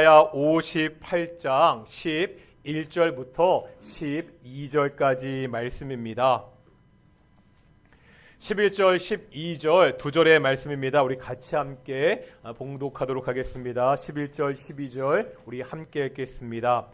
이사야 58장 11절부터 12절까지 말씀입니다. 11절, 12절 두 절의 말씀입니다. 우리 같이 함께 봉독하도록 하겠습니다. 11절, 12절 우리 함께 읽겠습니다.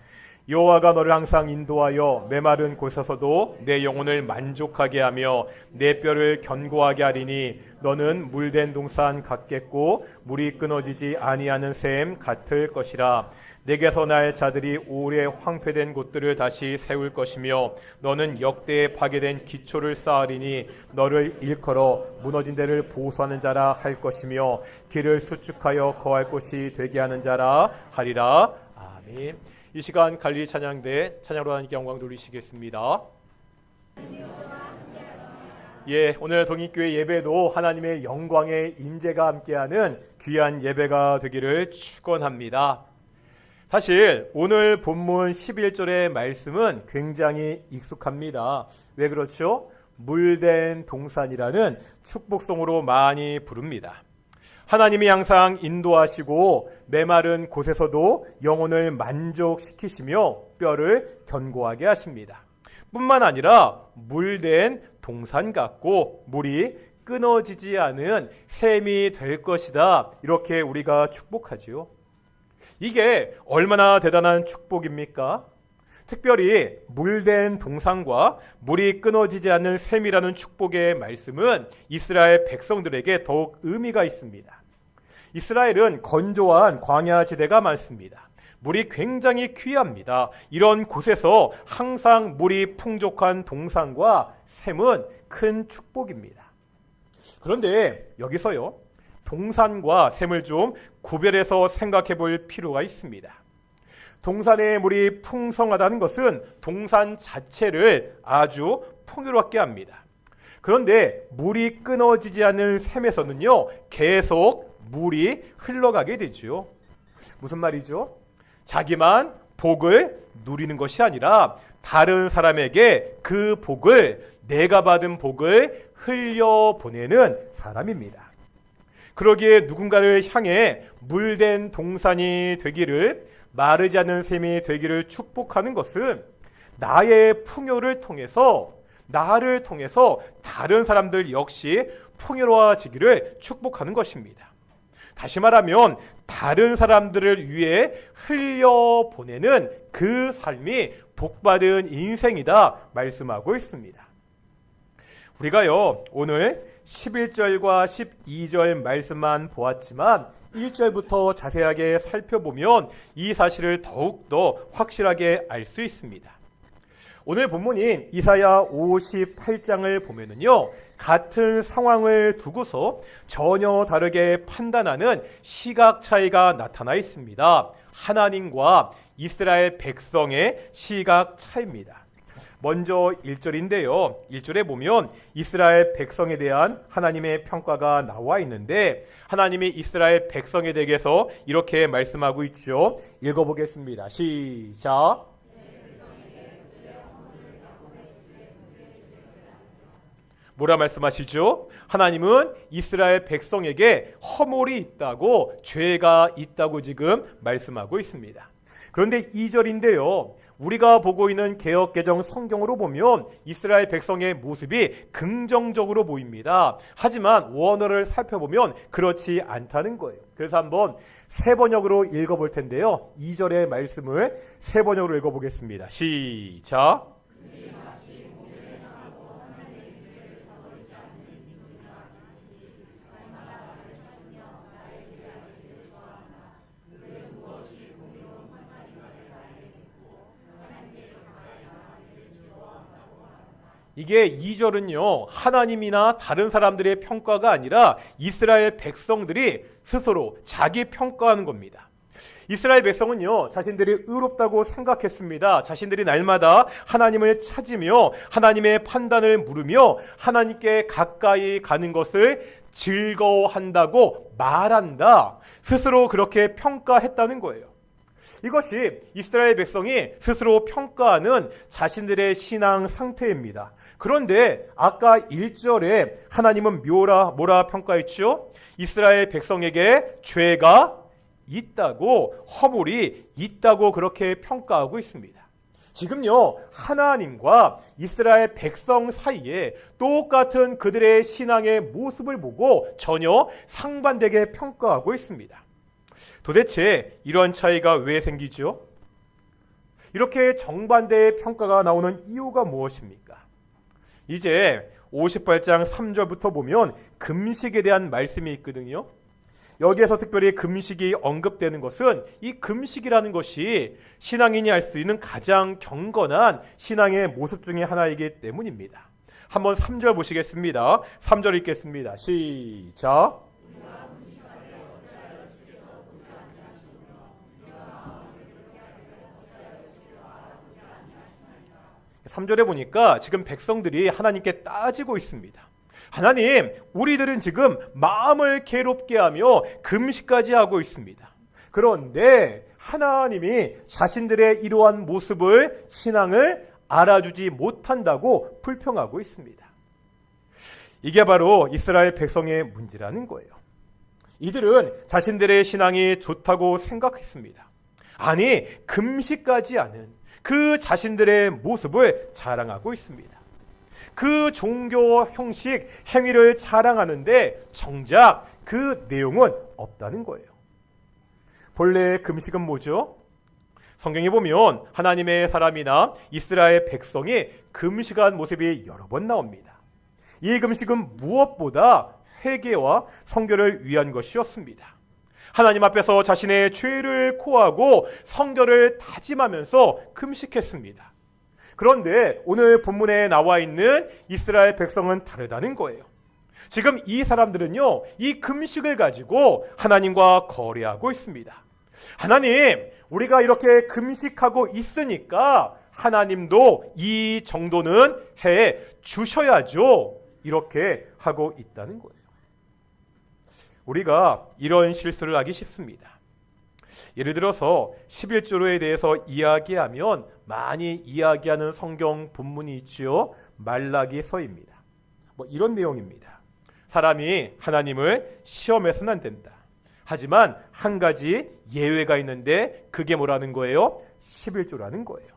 여호와가 너를 항상 인도하여 메마른 곳에서도 내 영혼을 만족하게 하며 내 뼈를 견고하게 하리니 너는 물된 동산 같겠고 물이 끊어지지 아니하는 샘 같을 것이라. 내게서 날 자들이 오래 황폐된 곳들을 다시 세울 것이며 너는 역대에 파괴된 기초를 쌓으리니 너를 일컬어 무너진 데를 보수하는 자라 할 것이며 길을 수축하여 거할 곳이 되게 하는 자라 하리라. 아멘. 이 시간 갈릴리 찬양대 찬양으로 하나님께 영광 돌리시겠습니다. 오늘 동익교회 예배도 하나님의 영광의 임재가 함께하는 귀한 예배가 되기를 축원합니다. 사실 오늘 본문 11절의 말씀은 굉장히 익숙합니다. 왜 그렇죠? 물된 동산이라는 축복성으로 많이 부릅니다. 하나님이 항상 인도하시고 메마른 곳에서도 영혼을 만족시키시며 뼈를 견고하게 하십니다. 뿐만 아니라 물된 동산 같고 물이 끊어지지 않은 샘이 될 것이다. 이렇게 우리가 축복하지요. 이게 얼마나 대단한 축복입니까? 특별히 물된 동산과 물이 끊어지지 않는 샘이라는 축복의 말씀은 이스라엘 백성들에게 더욱 의미가 있습니다. 이스라엘은 건조한 광야 지대가 많습니다. 물이 굉장히 귀합니다. 이런 곳에서 항상 물이 풍족한 동산과 샘은 큰 축복입니다. 그런데 여기서요, 동산과 샘을 좀 구별해서 생각해 볼 필요가 있습니다. 동산의 물이 풍성하다는 것은 동산 자체를 아주 풍요롭게 합니다. 그런데 물이 끊어지지 않는 샘에서는요, 계속 물이 흘러가게 되죠. 무슨 말이죠? 자기만 복을 누리는 것이 아니라 다른 사람에게 그 복을, 내가 받은 복을 흘려보내는 사람입니다. 그러기에 누군가를 향해 물된 동산이 되기를, 마르지 않는 샘이 되기를 축복하는 것은 나의 풍요를 통해서, 나를 통해서 다른 사람들 역시 풍요로워지기를 축복하는 것입니다. 다시 말하면 다른 사람들을 위해 흘려보내는 그 삶이 복받은 인생이다 말씀하고 있습니다. 우리가요, 오늘 11절과 12절 말씀만 보았지만 1절부터 자세하게 살펴보면 이 사실을 더욱더 확실하게 알 수 있습니다. 오늘 본문인 이사야 58장을 보면은요, 같은 상황을 두고서 전혀 다르게 판단하는 시각 차이가 나타나 있습니다. 하나님과 이스라엘 백성의 시각 차이입니다. 먼저 1절인데요. 1절에 보면 이스라엘 백성에 대한 하나님의 평가가 나와 있는데 하나님이 이스라엘 백성에 대해서 이렇게 말씀하고 있죠. 읽어보겠습니다. 시작. 뭐라 말씀하시죠? 하나님은 이스라엘 백성에게 허물이 있다고, 죄가 있다고 지금 말씀하고 있습니다. 그런데 2절인데요. 우리가 보고 있는 개역개정 성경으로 보면 이스라엘 백성의 모습이 긍정적으로 보입니다. 하지만 원어를 살펴보면 그렇지 않다는 거예요. 그래서 한번 세 번역으로 읽어볼 텐데요. 2절의 말씀을 세 번역으로 읽어보겠습니다. 시작. 이게 2절은요, 하나님이나 다른 사람들의 평가가 아니라 이스라엘 백성들이 스스로 자기 평가하는 겁니다. 이스라엘 백성은요, 자신들이 의롭다고 생각했습니다. 자신들이 날마다 하나님을 찾으며 하나님의 판단을 물으며 하나님께 가까이 가는 것을 즐거워한다고 말한다. 스스로 그렇게 평가했다는 거예요. 이것이 이스라엘 백성이 스스로 평가하는 자신들의 신앙 상태입니다. 그런데 아까 1절에 하나님은 뭐라 평가했죠? 이스라엘 백성에게 죄가 있다고, 허물이 있다고 그렇게 평가하고 있습니다. 지금요, 하나님과 이스라엘 백성 사이에 똑같은 그들의 신앙의 모습을 보고 전혀 상반되게 평가하고 있습니다. 도대체 이런 차이가 왜 생기죠? 이렇게 정반대의 평가가 나오는 이유가 무엇입니까? 이제 58장 3절부터 보면 금식에 대한 말씀이 있거든요. 여기에서 특별히 금식이 언급되는 것은 이 금식이라는 것이 신앙인이 할 수 있는 가장 경건한 신앙의 모습 중에 하나이기 때문입니다. 한번 3절 보시겠습니다. 3절 읽겠습니다. 시작. 3절에 보니까 지금 백성들이 하나님께 따지고 있습니다. 하나님, 우리들은 지금 마음을 괴롭게 하며 금식까지 하고 있습니다. 그런데 하나님이 자신들의 이러한 모습을, 신앙을 알아주지 못한다고 불평하고 있습니다. 이게 바로 이스라엘 백성의 문제라는 거예요. 이들은 자신들의 신앙이 좋다고 생각했습니다. 아니, 금식까지 하는 그 자신들의 모습을 자랑하고 있습니다. 그 종교 형식, 행위를 자랑하는데 정작 그 내용은 없다는 거예요. 본래 금식은 뭐죠? 성경에 보면 하나님의 사람이나 이스라엘 백성이 금식한 모습이 여러 번 나옵니다. 이 금식은 무엇보다 회개와 성결을 위한 것이었습니다. 하나님 앞에서 자신의 죄를 고하고 성결을 다짐하면서 금식했습니다. 그런데 오늘 본문에 나와 있는 이스라엘 백성은 다르다는 거예요. 지금 이 사람들은요, 이 금식을 가지고 하나님과 거래하고 있습니다. 하나님, 우리가 이렇게 금식하고 있으니까 하나님도 이 정도는 해 주셔야죠. 이렇게 하고 있다는 거예요. 우리가 이런 실수를 하기 쉽습니다. 예를 들어서 11조로에 대해서 이야기하면 많이 이야기하는 성경 본문이 있죠. 말라기서입니다. 이런 내용입니다. 사람이 하나님을 시험해서는 안 된다. 하지만 한 가지 예외가 있는데 그게 뭐라는 거예요? 11조라는 거예요.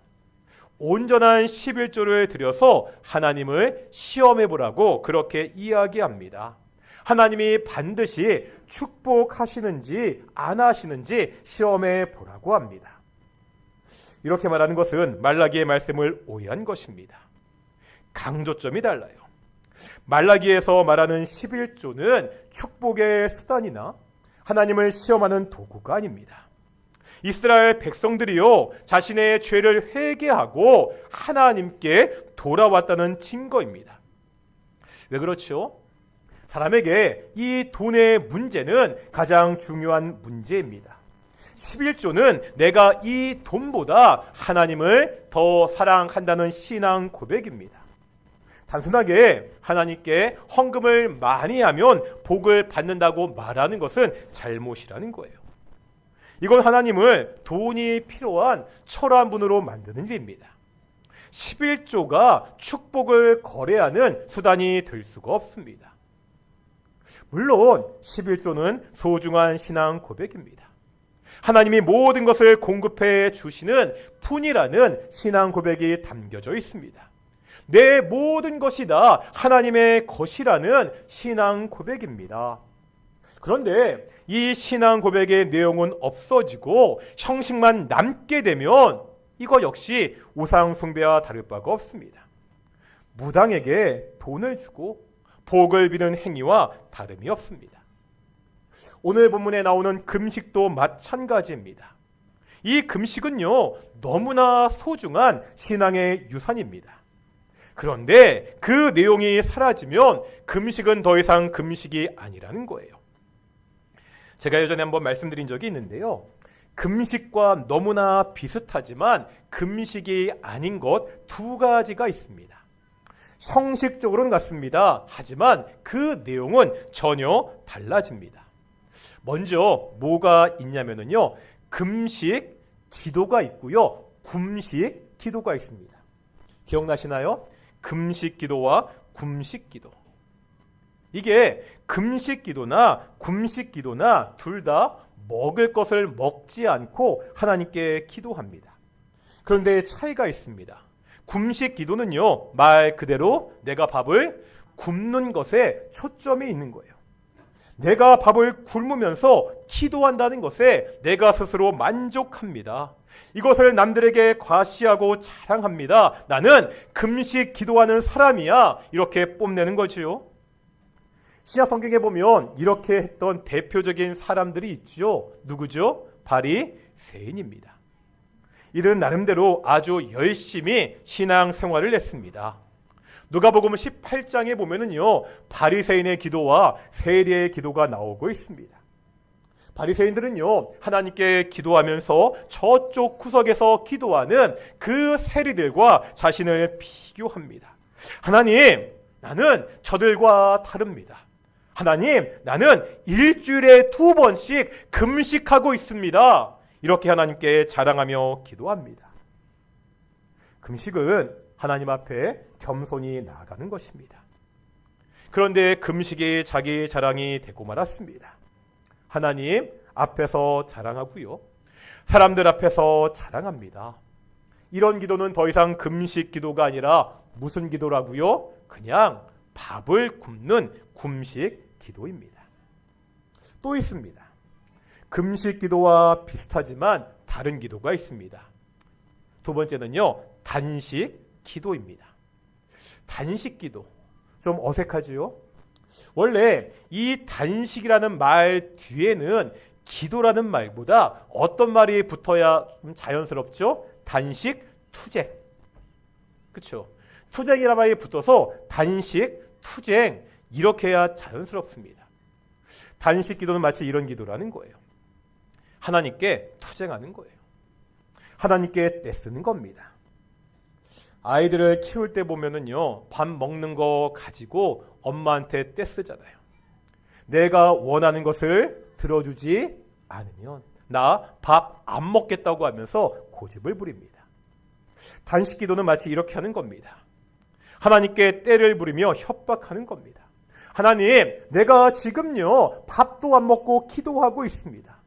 온전한 11조를 들여서 하나님을 시험해보라고 그렇게 이야기합니다. 하나님이 반드시 축복하시는지 안 하시는지 시험해 보라고 합니다. 이렇게 말하는 것은 말라기의 말씀을 오해한 것입니다. 강조점이 달라요. 말라기에서 말하는 11조는 축복의 수단이나 하나님을 시험하는 도구가 아닙니다. 이스라엘 백성들이요, 자신의 죄를 회개하고 하나님께 돌아왔다는 증거입니다. 왜 그렇죠? 사람에게 이 돈의 문제는 가장 중요한 문제입니다. 11조는 내가 이 돈보다 하나님을 더 사랑한다는 신앙 고백입니다. 단순하게 하나님께 헌금을 많이 하면 복을 받는다고 말하는 것은 잘못이라는 거예요. 이건 하나님을 돈이 필요한 초라한 분으로 만드는 일입니다. 11조가 축복을 거래하는 수단이 될 수가 없습니다. 물론 11조는 소중한 신앙 고백입니다. 하나님이 모든 것을 공급해 주시는 분이라는 신앙 고백이 담겨져 있습니다. 내 모든 것이 다 하나님의 것이라는 신앙 고백입니다. 그런데 이 신앙 고백의 내용은 없어지고 형식만 남게 되면 이거 역시 우상 숭배와 다를 바가 없습니다. 무당에게 돈을 주고 복을 비는 행위와 다름이 없습니다. 오늘 본문에 나오는 금식도 마찬가지입니다. 이 금식은요, 너무나 소중한 신앙의 유산입니다. 그런데 그 내용이 사라지면 금식은 더 이상 금식이 아니라는 거예요. 제가 예전에 한번 말씀드린 적이 있는데요. 금식과 너무나 비슷하지만 금식이 아닌 것 두 가지가 있습니다. 형식적으로는 같습니다. 하지만 그 내용은 전혀 달라집니다. 먼저 뭐가 있냐면요. 금식 기도가 있고요. 굼식 기도가 있습니다. 기억나시나요? 금식 기도와 굼식 기도. 이게 금식 기도나 굼식 기도나 둘 다 먹을 것을 먹지 않고 하나님께 기도합니다. 그런데 차이가 있습니다. 굶식 기도는요, 말 그대로 내가 밥을 굶는 것에 초점이 있는 거예요. 내가 밥을 굶으면서 기도한다는 것에 내가 스스로 만족합니다. 이것을 남들에게 과시하고 자랑합니다. 나는 금식 기도하는 사람이야. 이렇게 뽐내는 거지요. 신약 성경에 보면 이렇게 했던 대표적인 사람들이 있죠. 누구죠? 바리새인입니다. 이들은 나름대로 아주 열심히 신앙 생활을 했습니다. 누가복음 18장에 보면은요, 바리새인의 기도와 세리의 기도가 나오고 있습니다. 바리새인들은요, 하나님께 기도하면서 저쪽 구석에서 기도하는 그 세리들과 자신을 비교합니다. 하나님, 나는 저들과 다릅니다. 하나님, 나는 일주일에 2번씩 금식하고 있습니다. 이렇게 하나님께 자랑하며 기도합니다. 금식은 하나님 앞에 겸손히 나아가는 것입니다. 그런데 금식이 자기 자랑이 되고 말았습니다. 하나님 앞에서 자랑하고요, 사람들 앞에서 자랑합니다. 이런 기도는 더 이상 금식 기도가 아니라 무슨 기도라고요? 그냥 밥을 굶는 금식 기도입니다. 또 있습니다. 금식 기도와 비슷하지만 다른 기도가 있습니다. 두 번째는요, 단식 기도입니다. 단식 기도, 좀 어색하지요? 원래 이 단식이라는 말 뒤에는 기도라는 말보다 어떤 말이 붙어야 좀 자연스럽죠? 단식, 투쟁. 그렇죠? 투쟁이라는 말이 붙어서 단식, 투쟁 이렇게 해야 자연스럽습니다. 단식 기도는 마치 이런 기도라는 거예요. 하나님께 투쟁하는 거예요. 하나님께 떼쓰는 겁니다. 아이들을 키울 때 보면은요, 밥 먹는 거 가지고 엄마한테 떼쓰잖아요. 내가 원하는 것을 들어주지 않으면 나 밥 안 먹겠다고 하면서 고집을 부립니다. 단식 기도는 마치 이렇게 하는 겁니다. 하나님께 떼를 부리며 협박하는 겁니다. 하나님, 내가 지금요 밥도 안 먹고 기도하고 있습니다.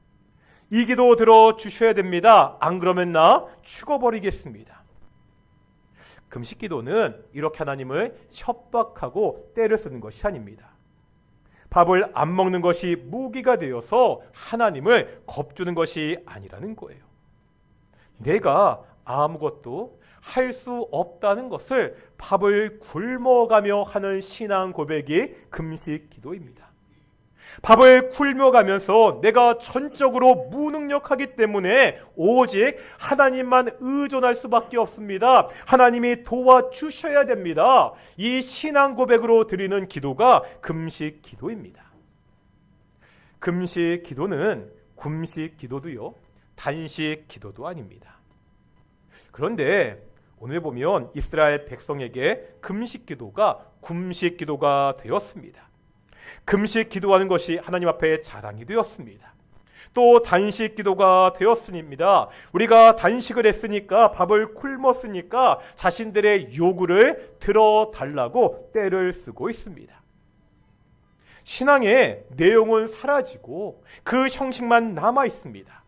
이 기도 들어주셔야 됩니다. 안 그러면 나 죽어버리겠습니다. 금식 기도는 이렇게 하나님을 협박하고 때를 쓰는 것이 아닙니다. 밥을 안 먹는 것이 무기가 되어서 하나님을 겁주는 것이 아니라는 거예요. 내가 아무것도 할 수 없다는 것을 밥을 굶어가며 하는 신앙 고백이 금식 기도입니다. 밥을 굶어가면서 내가 전적으로 무능력하기 때문에 오직 하나님만 의존할 수밖에 없습니다. 하나님이 도와주셔야 됩니다. 이 신앙 고백으로 드리는 기도가 금식 기도입니다. 금식 기도는 굶식 기도도요, 단식 기도도 아닙니다. 그런데 오늘 보면 이스라엘 백성에게 금식 기도가 굶식 기도가 되었습니다. 금식 기도하는 것이 하나님 앞에 자랑이 되었습니다. 또 단식 기도가 되었습니다. 우리가 단식을 했으니까, 밥을 굶었으니까 자신들의 요구를 들어달라고 떼를 쓰고 있습니다. 신앙의 내용은 사라지고 그 형식만 남아 있습니다.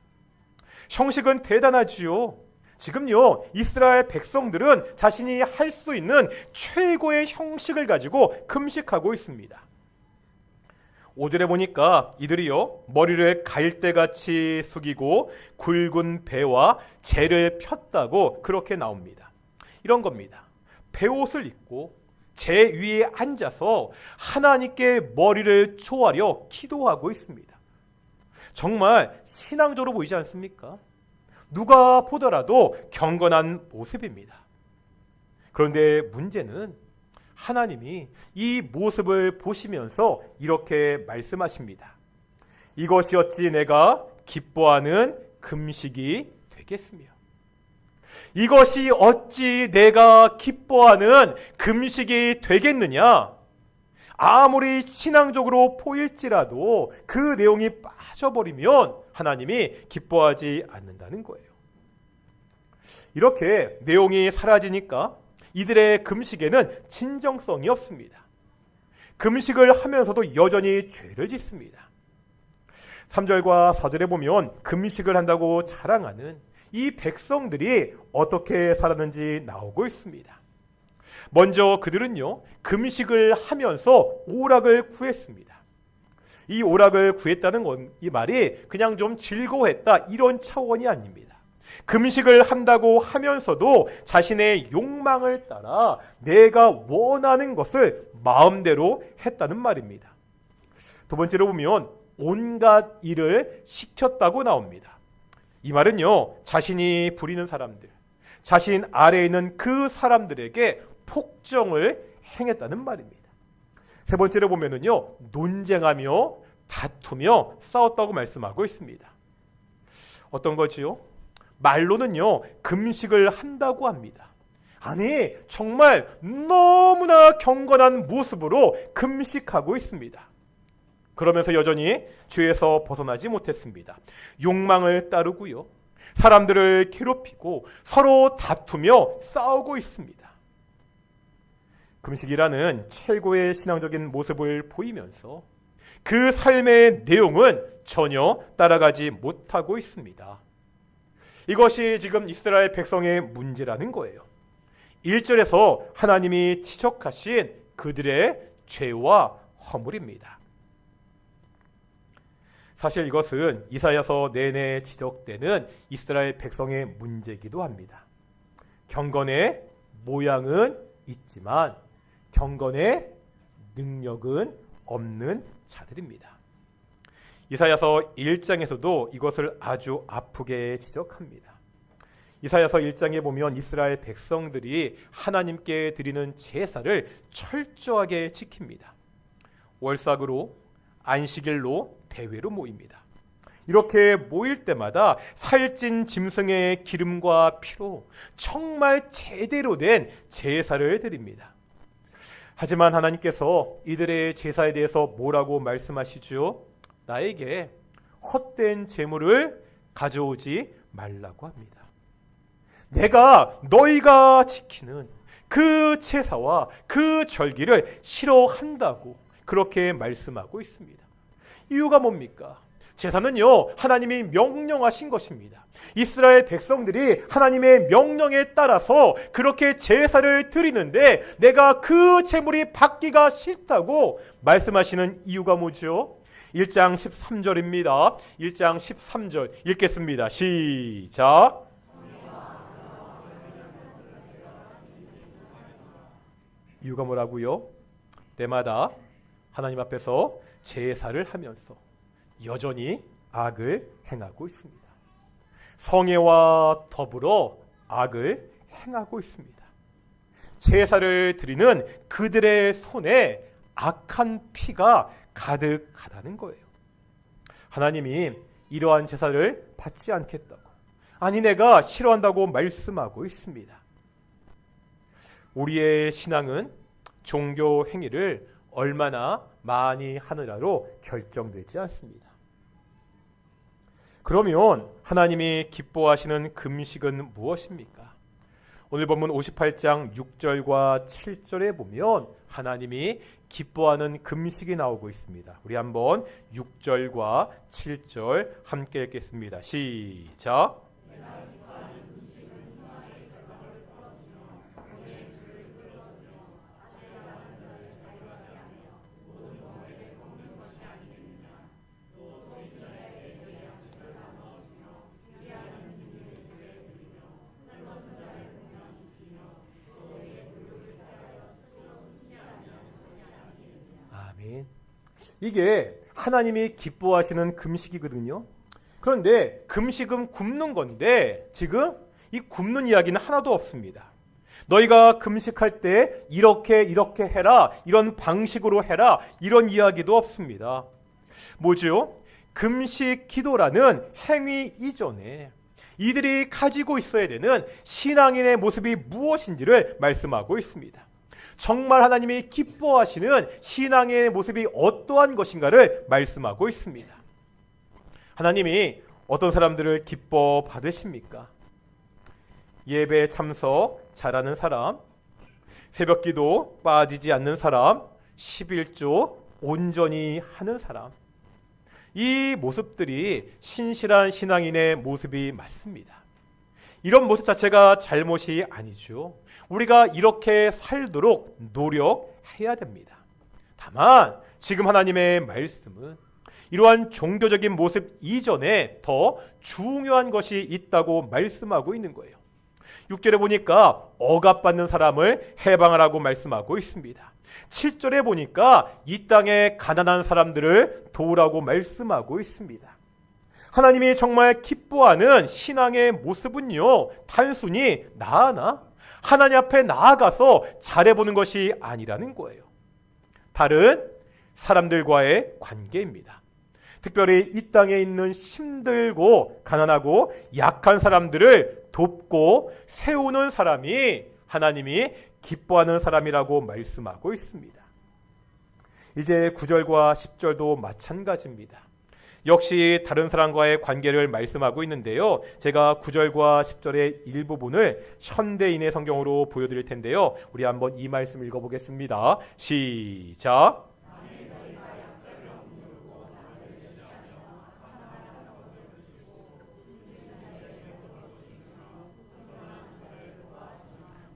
형식은 대단하지요. 지금요, 이스라엘 백성들은 자신이 할 수 있는 최고의 형식을 가지고 금식하고 있습니다. 5절에 보니까 이들이요, 머리를 갈대같이 숙이고 굵은 배와 재를 폈다고 그렇게 나옵니다. 이런 겁니다. 배옷을 입고 재 위에 앉아서 하나님께 머리를 조아려 기도하고 있습니다. 정말 신앙적으로 보이지 않습니까? 누가 보더라도 경건한 모습입니다. 그런데 문제는 하나님이 이 모습을 보시면서 이렇게 말씀하십니다. 이것이 어찌 내가 기뻐하는 금식이 되겠으며, 이것이 어찌 내가 기뻐하는 금식이 되겠느냐? 아무리 신앙적으로 보일지라도 그 내용이 빠져버리면 하나님이 기뻐하지 않는다는 거예요. 이렇게 내용이 사라지니까 이들의 금식에는 진정성이 없습니다. 금식을 하면서도 여전히 죄를 짓습니다. 3절과 4절에 보면 금식을 한다고 자랑하는 이 백성들이 어떻게 살았는지 나오고 있습니다. 먼저 그들은요, 금식을 하면서 오락을 구했습니다. 이 오락을 구했다는 건 이 말이 그냥 좀 즐거워했다 이런 차원이 아닙니다. 금식을 한다고 하면서도 자신의 욕망을 따라 내가 원하는 것을 마음대로 했다는 말입니다. 두 번째로 보면 온갖 일을 시켰다고 나옵니다. 이 말은요, 자신이 부리는 사람들, 자신 아래에 있는 그 사람들에게 폭정을 행했다는 말입니다. 세 번째로 보면은요, 논쟁하며 다투며 싸웠다고 말씀하고 있습니다. 어떤 거지요? 말로는요, 금식을 한다고 합니다. 아니, 정말 너무나 경건한 모습으로 금식하고 있습니다. 그러면서 여전히 죄에서 벗어나지 못했습니다. 욕망을 따르고요, 사람들을 괴롭히고 서로 다투며 싸우고 있습니다. 금식이라는 최고의 신앙적인 모습을 보이면서 그 삶의 내용은 전혀 따라가지 못하고 있습니다. 이것이 지금 이스라엘 백성의 문제라는 거예요. 1절에서 하나님이 지적하신 그들의 죄와 허물입니다. 사실 이것은 이사야서 내내 지적되는 이스라엘 백성의 문제이기도 합니다. 경건의 모양은 있지만 경건의 능력은 없는 자들입니다. 이사야서 1장에서도 이것을 아주 아프게 지적합니다. 이사야서 1장에 보면 이스라엘 백성들이 하나님께 드리는 제사를 철저하게 지킵니다. 월삭으로, 안식일로, 대회로 모입니다. 이렇게 모일 때마다 살찐 짐승의 기름과 피로 정말 제대로 된 제사를 드립니다. 하지만 하나님께서 이들의 제사에 대해서 뭐라고 말씀하시죠? 나에게 헛된 제물을 가져오지 말라고 합니다. 내가 너희가 지키는 그 제사와 그 절기를 싫어한다고 그렇게 말씀하고 있습니다. 이유가 뭡니까? 제사는요, 하나님이 명령하신 것입니다. 이스라엘 백성들이 하나님의 명령에 따라서 그렇게 제사를 드리는데 내가 그 제물이 받기가 싫다고 말씀하시는 이유가 뭐죠? 1장 13절입니다. 1장 13절 읽겠습니다. 시작. 이유가 뭐라고요? 때마다 하나님 앞에서 제사를 하면서 여전히 악을 행하고 있습니다. 성애와 더불어 악을 행하고 있습니다. 제사를 드리는 그들의 손에 악한 피가 가득하다는 거예요. 하나님이 이러한 제사를 받지 않겠다고, 아니 내가 싫어한다고 말씀하고 있습니다. 우리의 신앙은 종교 행위를 얼마나 많이 하느라로 결정되지 않습니다. 그러면 하나님이 기뻐하시는 금식은 무엇입니까? 오늘 본문 58장 6절과 7절에 보면 하나님이 기뻐하는 금식이 나오고 있습니다. 우리 한번 6절과 7절 함께 읽겠습니다. 시작. 이게 하나님이 기뻐하시는 금식이거든요. 그런데 금식은 굶는 건데 지금 이 굶는 이야기는 하나도 없습니다. 너희가 금식할 때 이렇게 해라, 이런 방식으로 해라, 이런 이야기도 없습니다. 뭐죠? 금식 기도라는 행위 이전에 이들이 가지고 있어야 되는 신앙인의 모습이 무엇인지를 말씀하고 있습니다. 정말 하나님이 기뻐하시는 신앙의 모습이 어떠한 것인가를 말씀하고 있습니다. 하나님이 어떤 사람들을 기뻐 받으십니까? 예배 참석 잘하는 사람, 새벽기도 빠지지 않는 사람, 11조 온전히 하는 사람, 이 모습들이 신실한 신앙인의 모습이 맞습니다. 이런 모습 자체가 잘못이 아니죠. 우리가 이렇게 살도록 노력해야 됩니다. 다만 지금 하나님의 말씀은 이러한 종교적인 모습 이전에 더 중요한 것이 있다고 말씀하고 있는 거예요. 6절에 보니까 억압받는 사람을 해방하라고 말씀하고 있습니다. 7절에 보니까 이 땅에 가난한 사람들을 도우라고 말씀하고 있습니다. 하나님이 정말 기뻐하는 신앙의 모습은요, 단순히 나아나 하나님 앞에 나아가서 잘해보는 것이 아니라는 거예요. 다른 사람들과의 관계입니다. 특별히 이 땅에 있는 힘들고 가난하고 약한 사람들을 돕고 세우는 사람이 하나님이 기뻐하는 사람이라고 말씀하고 있습니다. 이제 9절과 10절도 마찬가지입니다. 역시 다른 사람과의 관계를 말씀하고 있는데요. 제가 9절과 10절의 일부분을 현대인의 성경으로 보여드릴 텐데요. 우리 한번 이 말씀 읽어보겠습니다. 시작.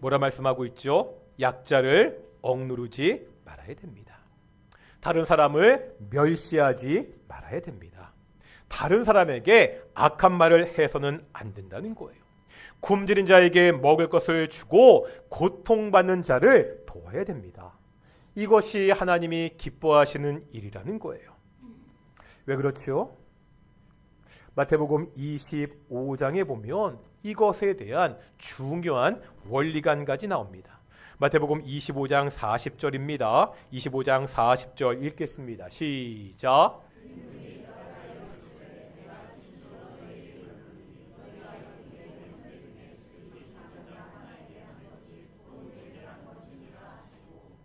뭐라 말씀하고 있죠? 약자를 억누르지 말아야 됩니다. 다른 사람을 멸시하지 말아야 됩니다. 다른 사람에게 악한 말을 해서는 안 된다는 거예요. 굶주린 자에게 먹을 것을 주고 고통받는 자를 도와야 됩니다. 이것이 하나님이 기뻐하시는 일이라는 거예요. 왜 그렇죠? 마태복음 25장에 보면 이것에 대한 중요한 원리가 한 가지 나옵니다. 마태복음 25장 40절입니다. 25장 40절 읽겠습니다. 시작.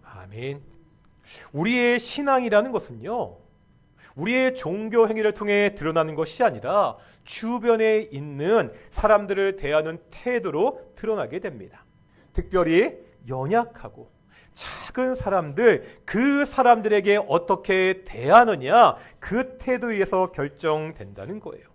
아멘. 우리의 신앙이라는 것은요, 우리의 종교 행위를 통해 드러나는 것이 아니라 주변에 있는 사람들을 대하는 태도로 드러나게 됩니다. 특별히 연약하고 작은 사람들, 그 사람들에게 어떻게 대하느냐, 그 태도에 의해서 결정된다는 거예요.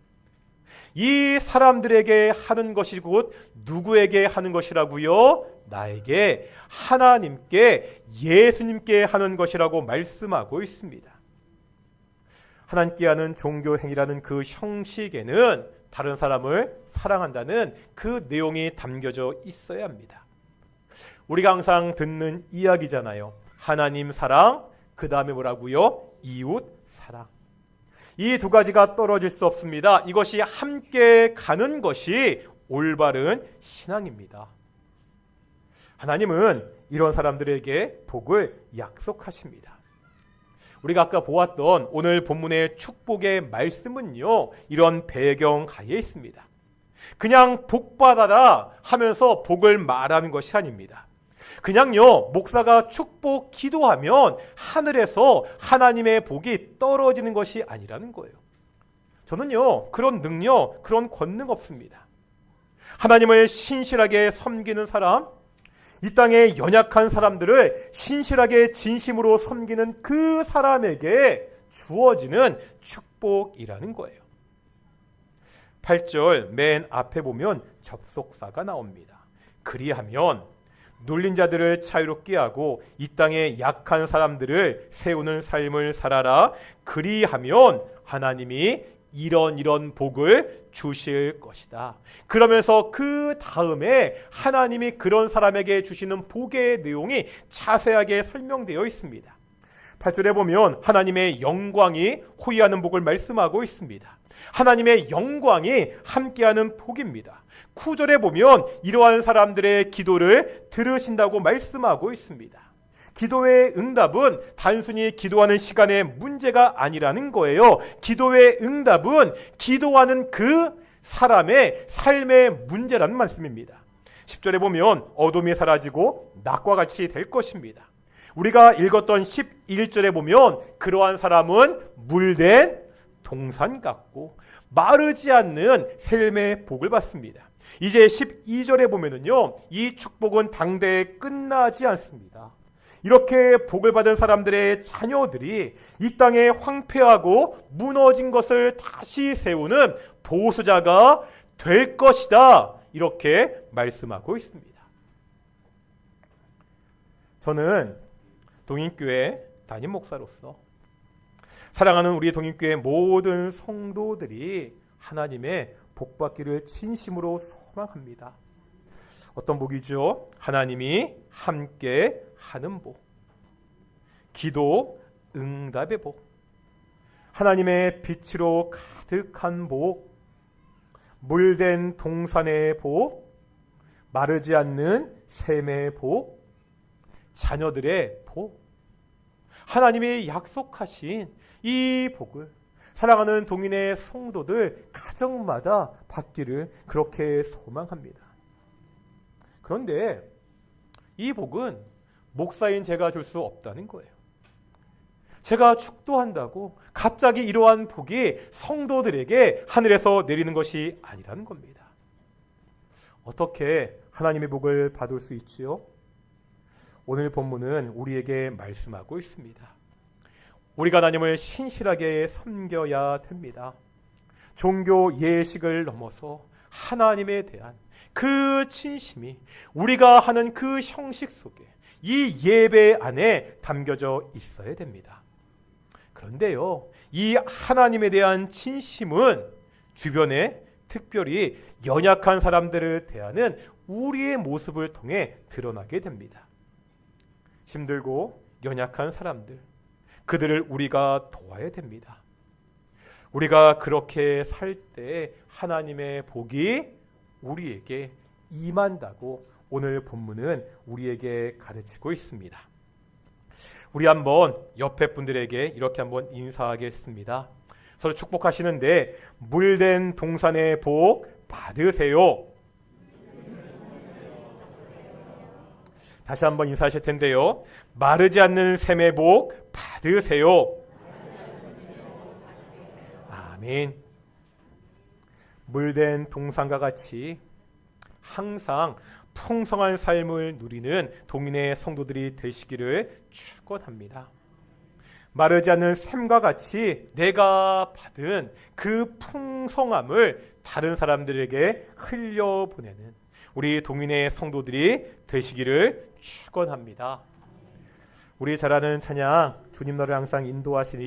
이 사람들에게 하는 것이 곧 누구에게 하는 것이라고요? 나에게, 하나님께, 예수님께 하는 것이라고 말씀하고 있습니다. 하나님께 하는 종교 행위라는 그 형식에는 다른 사람을 사랑한다는 그 내용이 담겨져 있어야 합니다. 우리가 항상 듣는 이야기잖아요. 하나님 사랑, 그 다음에 뭐라고요? 이웃 사랑. 이 두 가지가 떨어질 수 없습니다. 이것이 함께 가는 것이 올바른 신앙입니다. 하나님은 이런 사람들에게 복을 약속하십니다. 우리가 아까 보았던 오늘 본문의 축복의 말씀은요, 이런 배경 하에 있습니다. 그냥 복 받아라 하면서 복을 말하는 것이 아닙니다. 그냥요, 목사가 축복 기도하면 하늘에서 하나님의 복이 떨어지는 것이 아니라는 거예요. 저는요, 그런 능력, 그런 권능 없습니다. 하나님을 신실하게 섬기는 사람, 이 땅에 연약한 사람들을 신실하게 진심으로 섬기는 그 사람에게 주어지는 축복이라는 거예요. 8절 맨 앞에 보면 접속사가 나옵니다. 그리하면 눌린 자들을 자유롭게 하고 이 땅에 약한 사람들을 세우는 삶을 살아라. 그리하면 하나님이 이런 복을 주실 것이다. 그러면서 그 다음에 하나님이 그런 사람에게 주시는 복의 내용이 자세하게 설명되어 있습니다. 8절에 보면 하나님의 영광이 호위하는 복을 말씀하고 있습니다. 하나님의 영광이 함께하는 복입니다. 9절에 보면 이러한 사람들의 기도를 들으신다고 말씀하고 있습니다. 기도의 응답은 단순히 기도하는 시간의 문제가 아니라는 거예요. 기도의 응답은 기도하는 그 사람의 삶의 문제라는 말씀입니다. 10절에 보면 어둠이 사라지고 낮과 같이 될 것입니다. 우리가 읽었던 11절에 보면 그러한 사람은 물된 동산 같고 마르지 않는 삶의 복을 받습니다. 이제 12절에 보면은요, 이 축복은 당대에 끝나지 않습니다. 이렇게 복을 받은 사람들의 자녀들이 이 땅에 황폐하고 무너진 것을 다시 세우는 보수자가 될 것이다. 이렇게 말씀하고 있습니다. 저는 동인교회 담임 목사로서 사랑하는 우리 동인교회 모든 성도들이 하나님의 복받기를 진심으로 소망합니다. 어떤 복이죠? 하나님이 함께 하는 복, 기도 응답의 복, 하나님의 빛으로 가득한 복, 물된 동산의 복, 마르지 않는 샘의 복, 자녀들의 복, 하나님이 약속하신 이 복을 사랑하는 동인의 성도들 가정마다 받기를 그렇게 소망합니다. 그런데 이 복은 목사인 제가 줄 수 없다는 거예요. 제가 축도한다고 갑자기 이러한 복이 성도들에게 하늘에서 내리는 것이 아니라는 겁니다. 어떻게 하나님의 복을 받을 수 있지요? 오늘 본문은 우리에게 말씀하고 있습니다. 우리가 하나님을 신실하게 섬겨야 됩니다. 종교 예식을 넘어서 하나님에 대한 그 진심이 우리가 하는 그 형식 속에 이 예배 안에 담겨져 있어야 됩니다. 그런데요, 이 하나님에 대한 진심은 주변에 특별히 연약한 사람들을 대하는 우리의 모습을 통해 드러나게 됩니다. 힘들고 연약한 사람들, 그들을 우리가 도와야 됩니다. 우리가 그렇게 살 때 하나님의 복이 우리에게 임한다고 오늘 본문은 우리에게 가르치고 있습니다. 우리 한번 옆에 분들에게 이렇게 한번 인사하겠습니다. 서로 축복하시는데, 물된 동산의 복 받으세요. 다시 한번 인사하실 텐데요. 마르지 않는 샘의 복 받으세요. 아멘. 물된 동산과 같이 항상 풍성한 삶을 누리는 동인의 성도들이 되시기를 축원합니다. 마르지 않는 샘과 같이 내가 받은 그 풍성함을 다른 사람들에게 흘려보내는 우리 동인의 성도들이 되시기를 축원합니다. 우리 잘 아는 찬양, 주님 너를 항상 인도하시니